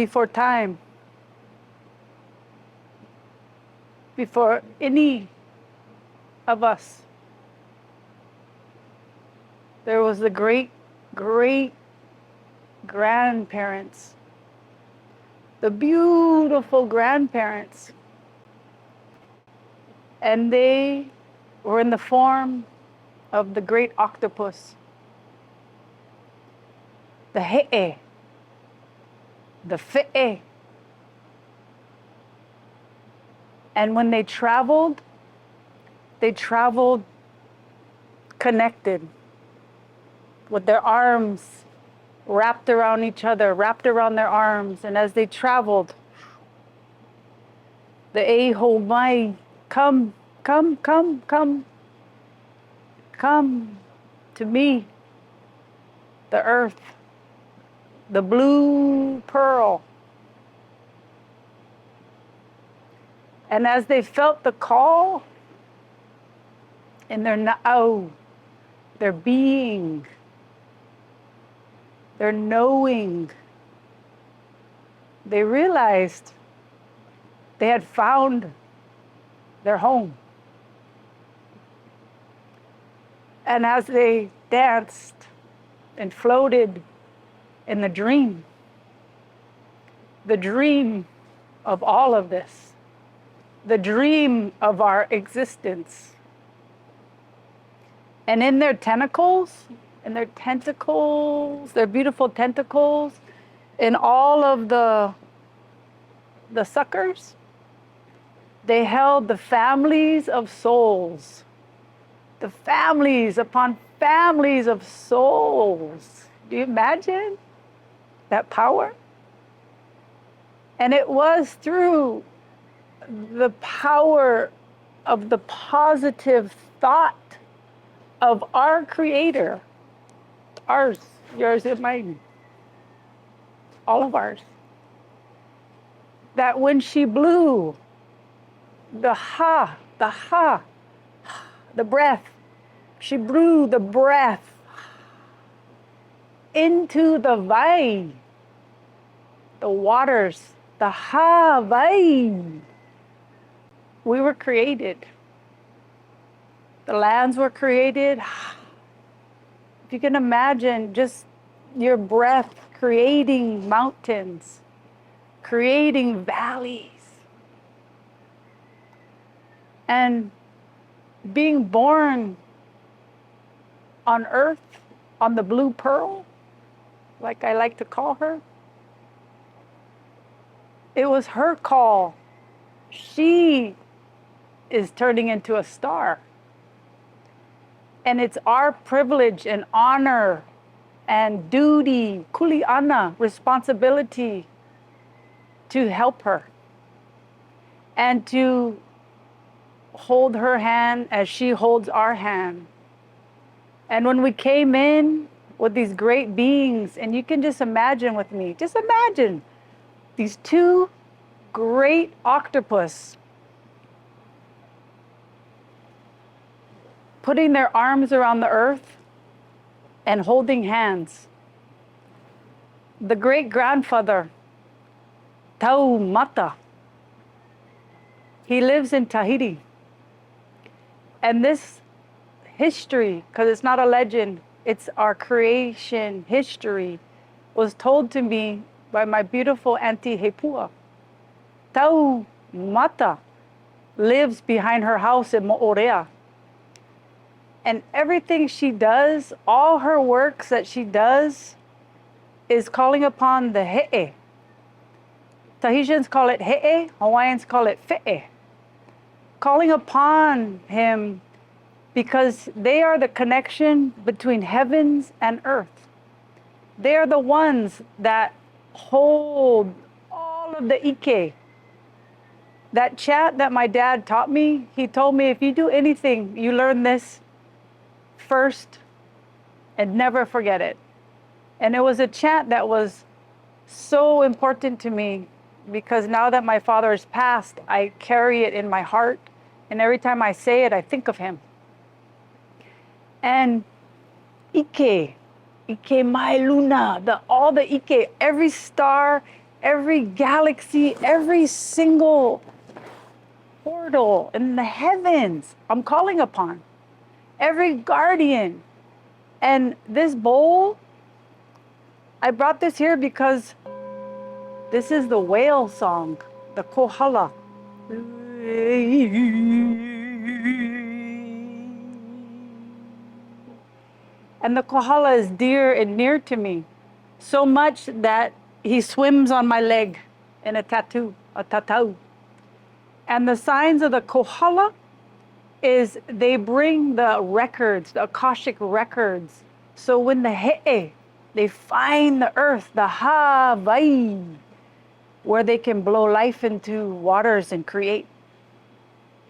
before time, before any of us. There was the great, great grandparents, the beautiful grandparents. And they were in the form of the great octopus, the he'e, the fe'e. And when they traveled connected with their arms wrapped around each other, wrapped around their arms. And as they traveled, the Eho Mai, come, come, come, come, come to me, the earth, the blue pearl. And as they felt the call in their na'au, their being, their knowing, they realized they had found their home. And as they danced and floated in the dream of all of this, the dream of our existence. And in their tentacles, their beautiful tentacles, in all of the suckers, they held the families of souls, the families upon families of souls. Do you imagine that power? And it was through the power of the positive thought of our Creator, ours, yours, and mine, all of ours, that when she blew the breath, she blew the breath into the vai, the waters, the vai. We were created. The lands were created. If you can imagine just your breath creating mountains, creating valleys, and being born on earth, on the blue pearl, like I like to call her, it was her call. She is turning into a star. And it's our privilege and honor and duty, kuleana, responsibility, to help her and to hold her hand as she holds our hand. And when we came in with these great beings, and you can just imagine with me, just imagine these two great octopus putting their arms around the earth and holding hands. The great grandfather, Tau Mata, he lives in Tahiti. And this history, because it's not a legend, it's our creation history, was told to me by my beautiful Auntie Hepua. Tau Mata lives behind her house in Moorea. And everything she does, all her works that she does, is calling upon the he'e. Tahitians call it he'e, Hawaiians call it fe'e. Calling upon him because they are the connection between heavens and earth. They are the ones that hold all of the ike. That chant that my dad taught me, he told me, if you do anything, you learn this first and never forget it. And it was a chant that was so important to me because now that my father has passed, I carry it in my heart. And every time I say it, I think of him. And Ike mai luna, all the Ike, every star every galaxy, every single portal in the heavens I'm calling upon, every guardian. And this bowl, I brought this here because this is the whale song, the kohala. And the kohala is dear and near to me, so much that he swims on my leg in a tattoo, a tatau. And the signs of the kohala is they bring the records, the Akashic records. So when the he'e, they find the earth, the Hawaii, where they can blow life into waters and create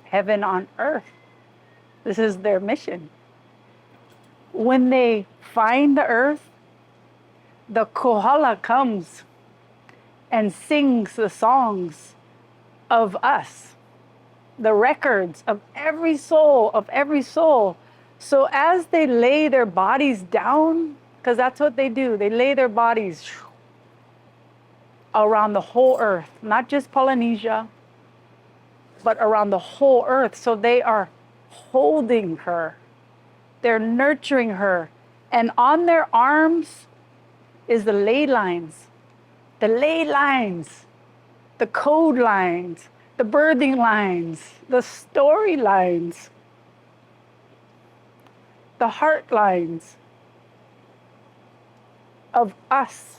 heaven on earth. This is their mission. When they find the earth, the kohala comes and sings the songs of us, the records of every soul, of every soul. So as they lay their bodies down, because that's what they do, they lay their bodies around the whole earth, not just Polynesia, but around the whole earth. So they are holding her, they're nurturing her. And on their arms is the ley lines, the code lines, the birthing lines, the story lines, the heart lines of us.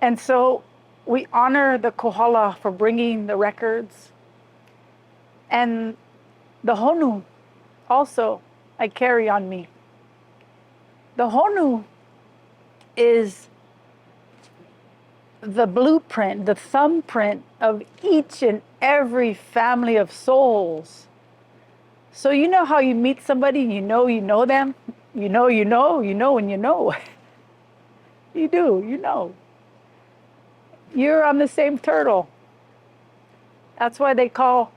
And so we honor the kohala for bringing the records. And the honu also I carry on me. The honu is the blueprint, the thumbprint of each and every family of souls. So you know how you meet somebody, you know them, you know, and you know. You do, you know. You're on the same turtle. That's why they call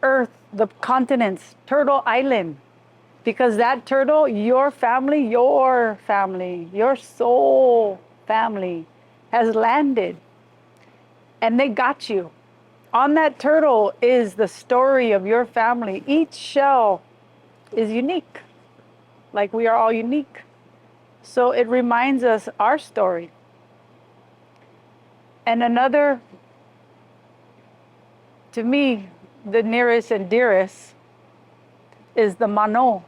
Earth, the continents, Turtle Island. Because that turtle, your family, your soul family has landed. And they got you. On that turtle is the story of your family. Each shell is unique, like we are all unique. So it reminds us our story. And another, to me, the nearest and dearest is the mano,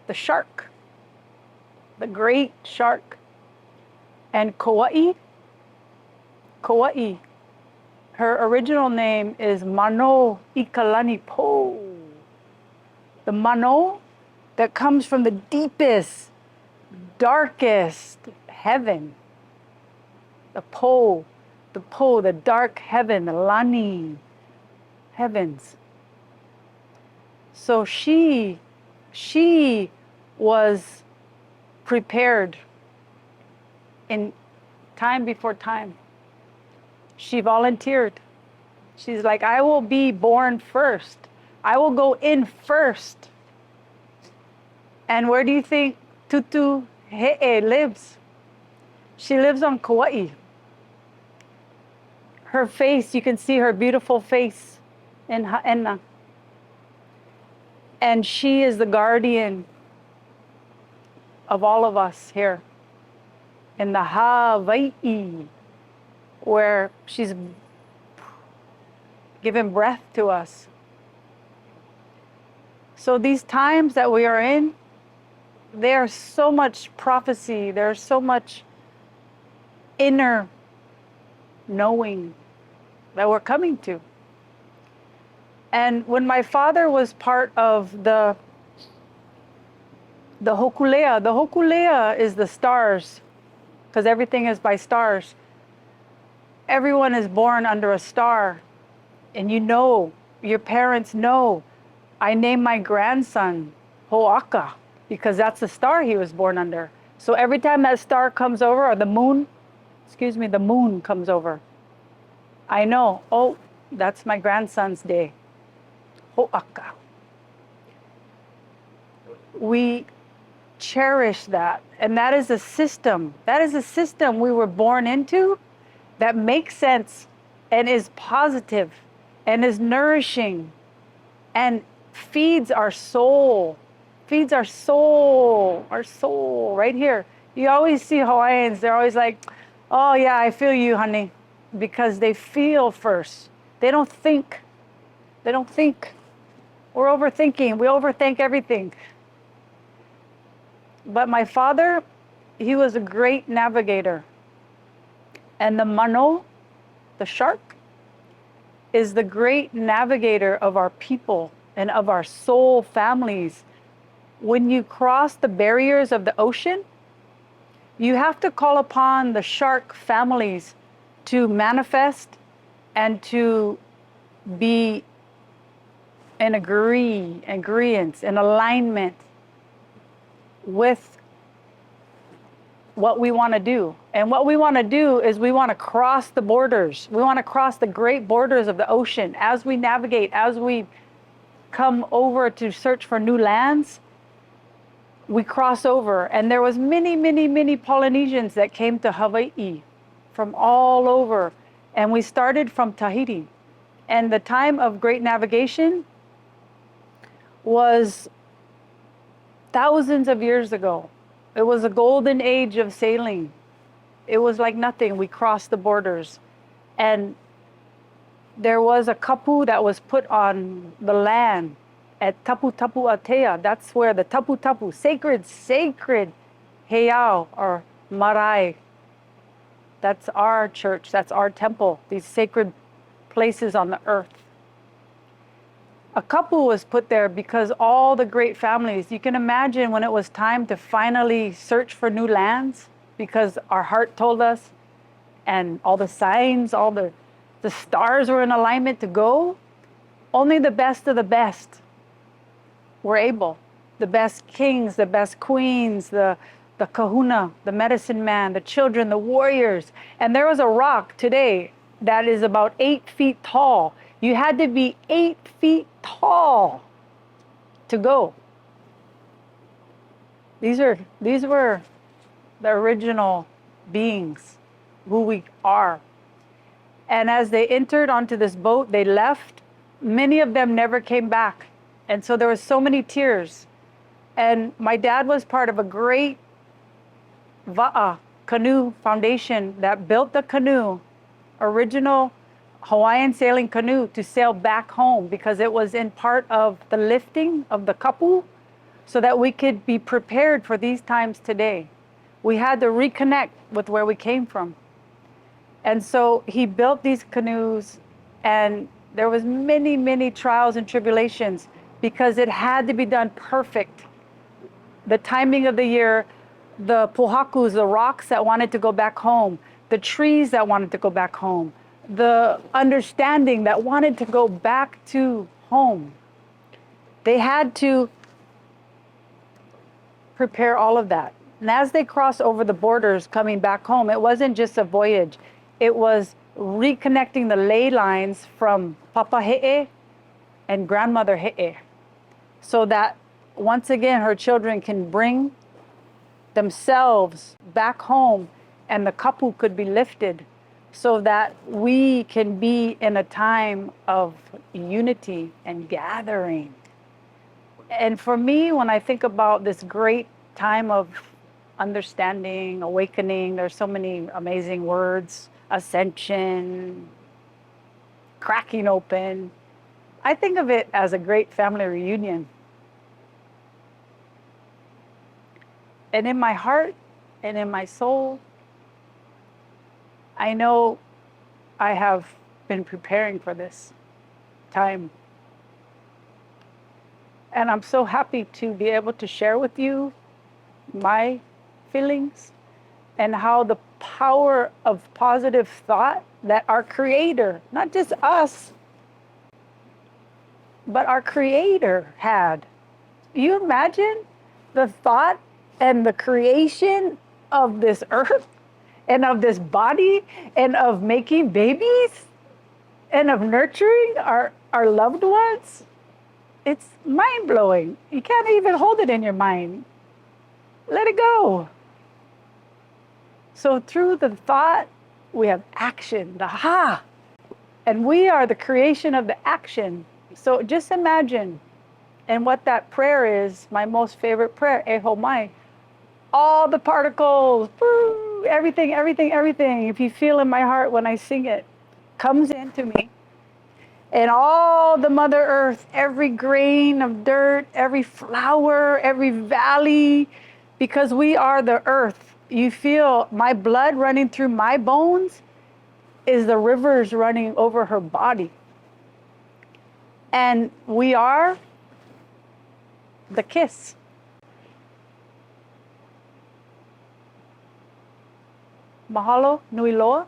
the shark, the great shark. And Kauai, her original name is Mano Ikalani Po. The mano that comes from the deepest, darkest heaven. The dark heaven, the lani heavens. So she was prepared in time before time. She volunteered. She's like, I will be born first. I will go in first. And where do you think Tutu He'e lives? She lives on Kauai. Her face, you can see her beautiful face in Ha'ena. And she is the guardian of all of us here in the Hawaii, where she's given breath to us. So these times that we are in, there's so much prophecy, there's so much inner knowing that we're coming to. And when my father was part of the hokulea is the stars, because everything is by stars. Everyone is born under a star. And you know, your parents know, I named my grandson Ho'aka, because that's the star he was born under. So every time that star comes over, or the moon comes over, I know, oh, that's my grandson's day. Ho'aka. We cherish that. And that is a system. That is a system we were born into that makes sense and is positive and is nourishing and feeds our soul. Feeds our soul right here. You always see Hawaiians, they're always like, oh yeah, I feel you, honey. Because they feel first. They don't think. They don't think. We're overthinking. We overthink everything. But my father, he was a great navigator. And the mano, the shark, is the great navigator of our people and of our soul families. When you cross the barriers of the ocean, you have to call upon the shark families to manifest and to be in agreeance, in alignment with what we want to do. And what we want to do is we want to cross the borders. We want to cross the great borders of the ocean. As we navigate, as we come over to search for new lands, we cross over. And there was many Polynesians that came to Hawaii from all over. And we started from Tahiti. And the time of great navigation was thousands of years ago. It was a golden age of sailing. It was like nothing. We crossed the borders. And there was a kapu that was put on the land at Tapu Tapu Atea. That's where the Tapu Tapu, sacred heiau or marae. That's our church, that's our temple, these sacred places on the earth. A kapu was put there because all the great families, you can imagine when it was time to finally search for new lands, because our heart told us, and all the signs, all the stars were in alignment to go, only the best of the best were able. The best kings, the best queens, the kahuna, the medicine man, the children, the warriors. And there was a rock today that is about 8 feet tall. You had to be 8 feet tall to go. These were the original beings, who we are. And as they entered onto this boat, they left. Many of them never came back. And so there was so many tears. And my dad was part of a great Wa'a canoe foundation that built the canoe, original Hawaiian sailing canoe, to sail back home, because it was in part of the lifting of the kapu, so that we could be prepared for these times today. We had to reconnect with where we came from. And so he built these canoes, and there was many trials and tribulations, because it had to be done perfect. The timing of the year, the pohakus, the rocks that wanted to go back home, the trees that wanted to go back home, the understanding that wanted to go back to home. They had to prepare all of that. And as they crossed over the borders coming back home, it wasn't just a voyage. It was reconnecting the ley lines from Papa He'e and Grandmother He'e, so that once again her children can bring themselves back home and the kapu could be lifted, so that we can be in a time of unity and gathering. And for me, when I think about this great time of understanding, awakening, there's so many amazing words, ascension, cracking open, I think of it as a great family reunion. And in my heart and in my soul, I know I have been preparing for this time. And I'm so happy to be able to share with you my feelings and how the power of positive thought that our Creator, not just us, but our Creator had. You imagine the thought and the creation of this earth and of this body and of making babies and of nurturing our loved ones? It's mind-blowing. You can't even hold it in your mind. let it go. So through the thought, we have action, the ha. And we are the creation of the action. So just imagine, and what that prayer is, my most favorite prayer, Eho Mai. All the particles, everything, everything, everything, if you feel in my heart when I sing it, comes into me. And all the Mother Earth, every grain of dirt, every flower, every valley, because we are the earth. You feel my blood running through my bones is the rivers running over her body. And we are the kiss. Mahalo, nui loa.